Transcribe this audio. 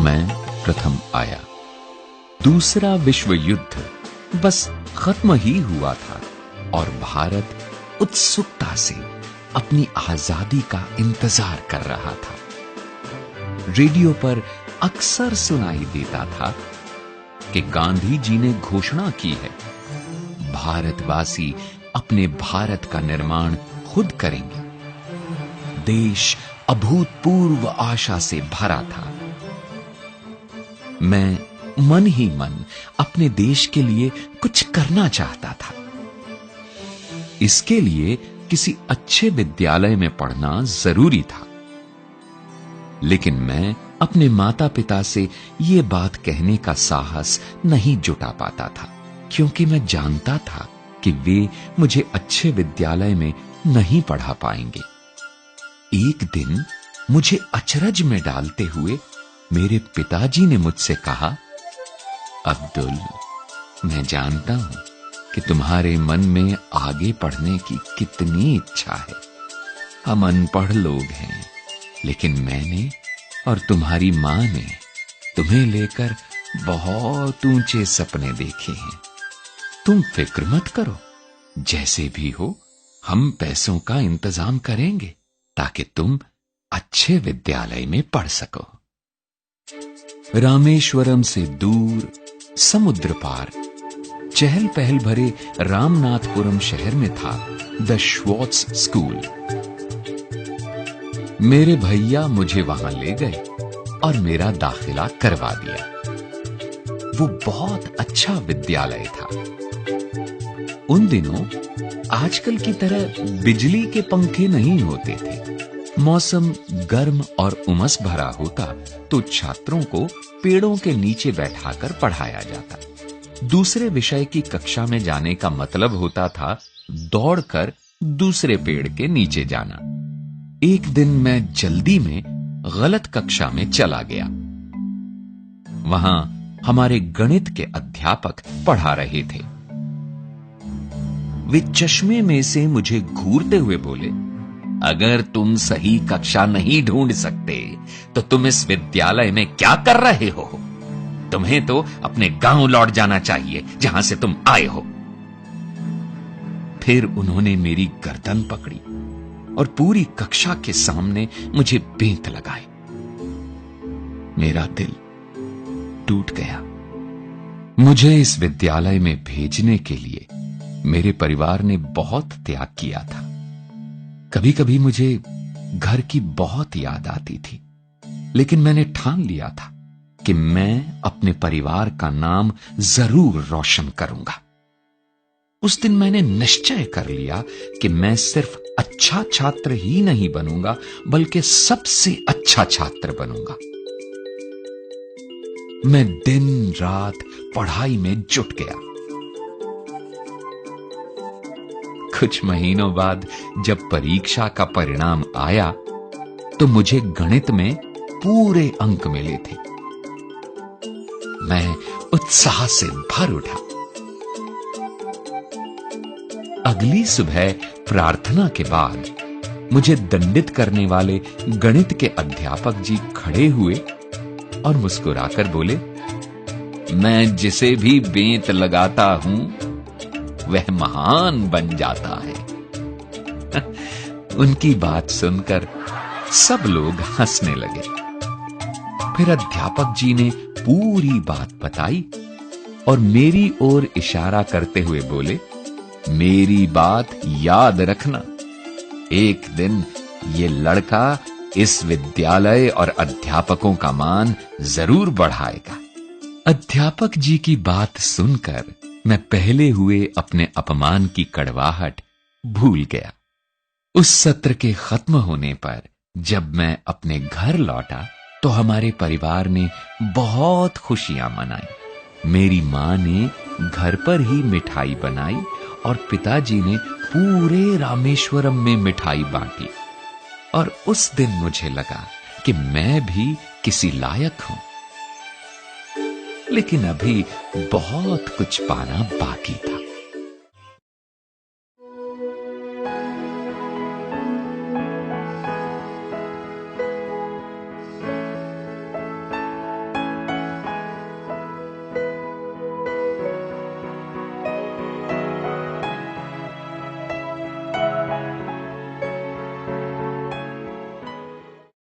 मैं प्रथम आया। दूसरा विश्व युद्ध बस खत्म ही हुआ था और भारत उत्सुकता से अपनी आजादी का इंतजार कर रहा था। रेडियो पर अक्सर सुनाई देता था कि गांधी जी ने घोषणा की है, भारतवासी अपने भारत का निर्माण खुद करेंगे। देश अभूतपूर्व आशा से भरा था। मैं मन ही मन अपने देश के लिए कुछ करना चाहता था। इसके लिए किसी अच्छे विद्यालय में पढ़ना जरूरी था, लेकिन मैं अपने माता पिता से यह बात कहने का साहस नहीं जुटा पाता था, क्योंकि मैं जानता था कि वे मुझे अच्छे विद्यालय में नहीं पढ़ा पाएंगे। एक दिन मुझे अचरज में डालते हुए मेरे पिताजी ने मुझसे कहा, अब्दुल, मैं जानता हूं कि तुम्हारे मन में आगे पढ़ने की कितनी इच्छा है। हम अनपढ़ लोग हैं, लेकिन मैंने और तुम्हारी मां ने तुम्हें लेकर बहुत ऊंचे सपने देखे हैं। तुम फिक्र मत करो, जैसे भी हो हम पैसों का इंतजाम करेंगे ताकि तुम अच्छे विद्यालय में पढ़ सको। रामेश्वरम से दूर समुद्र पार चहल पहल भरे रामनाथपुरम शहर में था द श्वार्ट्ज स्कूल। मेरे भैया मुझे वहां ले गए और मेरा दाखिला करवा दिया। वो बहुत अच्छा विद्यालय था। उन दिनों आजकल की तरह बिजली के पंखे नहीं होते थे। मौसम गर्म और उमस भरा होता तो छात्रों को पेड़ों के नीचे बैठाकर पढ़ाया जाता। दूसरे विषय की कक्षा में जाने का मतलब होता था दौड़कर दूसरे पेड़ के नीचे जाना। एक दिन मैं जल्दी में गलत कक्षा में चला गया। वहां हमारे गणित के अध्यापक पढ़ा रहे थे। वे चश्मे में से मुझे घूरते हुए बोले, अगर तुम सही कक्षा नहीं ढूंढ सकते तो तुम इस विद्यालय में क्या कर रहे हो? तुम्हें तो अपने गांव लौट जाना चाहिए जहां से तुम आए हो। फिर उन्होंने मेरी गर्दन पकड़ी और पूरी कक्षा के सामने मुझे बेंत लगाए। मेरा दिल टूट गया। मुझे इस विद्यालय में भेजने के लिए मेरे परिवार ने बहुत त्याग किया था। कभी कभी मुझे घर की बहुत याद आती थी, लेकिन मैंने ठान लिया था कि मैं अपने परिवार का नाम जरूर रोशन करूंगा। उस दिन मैंने निश्चय कर लिया कि मैं सिर्फ अच्छा छात्र ही नहीं बनूंगा, बल्कि सबसे अच्छा छात्र बनूंगा। मैं दिन रात पढ़ाई में जुट गया। कुछ महीनों बाद जब परीक्षा का परिणाम आया तो मुझे गणित में पूरे अंक मिले थे। मैं उत्साह से भर उठा। अगली सुबह प्रार्थना के बाद मुझे दंडित करने वाले गणित के अध्यापक जी खड़े हुए और मुस्कुराकर बोले, मैं जिसे भी बेंत लगाता हूं वह महान बन जाता है। उनकी बात सुनकर सब लोग हंसने लगे। फिर अध्यापक जी ने पूरी बात बताई और मेरी ओर इशारा करते हुए बोले, मेरी बात याद रखना, एक दिन ये लड़का इस विद्यालय और अध्यापकों का मान जरूर बढ़ाएगा। अध्यापक जी की बात सुनकर मैं पहले हुए अपने अपमान की कड़वाहट भूल गया। उस सत्र के खत्म होने पर जब मैं अपने घर लौटा तो हमारे परिवार ने बहुत खुशियां मनाई। मेरी मां ने घर पर ही मिठाई बनाई और पिताजी ने पूरे रामेश्वरम में मिठाई बांटी। और उस दिन मुझे लगा कि मैं भी किसी लायक हूं। लेकिन अभी बहुत कुछ पाना बाकी था।